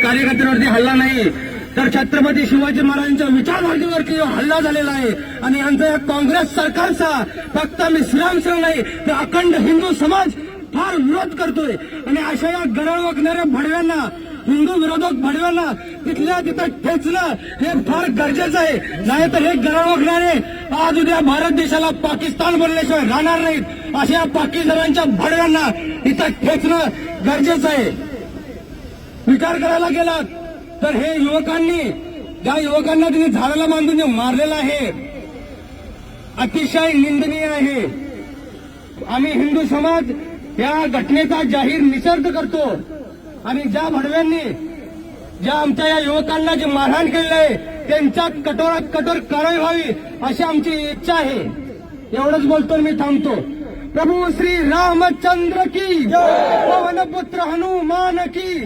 कार्यकर्त्यांवरती हल्ला नाही, तर छत्रपती शिवाजी महाराजांच्या विचारधारेवरती हल्ला झालेला आहे. आणि यांचा या काँग्रेस सरकारचा फक्त मिश्रांसह नाही तर अखंड हिंदू समाज फार विरोध करतोय. आणि अशा या गरळ वागणाऱ्या भडव्यांना, हिंदू विरोधक भडव्यांना तिथल्या तिथं ठेचणं हे फार गरजेचं आहे. नाहीतर हे गरळ वागणारे आज उद्या भारत देशाला पाकिस्तान बनल्याशिवाय राहणार नाहीत. अशा पाकिस्तानांच्या भडव्यांना इथं ठेचणं गरजेचं आहे. विचार करायला गेलात तर हे युवकांनी, ज्या युवकांना तिने झाडाला बांधून जे मारलेलं आहे अतिशय निंदनीय आहे. आम्ही हिंदू समाज या घटनेचा जाहीर निषेध करतो. आणि ज्या भडव्यांनी, ज्या आमच्या या युवकांना जे मारहाण केलेलं आहे त्यांच्या कठोरात कठोर कारवाई व्हावी अशी आमची इच्छा आहे. एवढंच बोलतो मी थांबतो. प्रभू श्री रामचंद्र की, पवन पुत्र हनुमान की.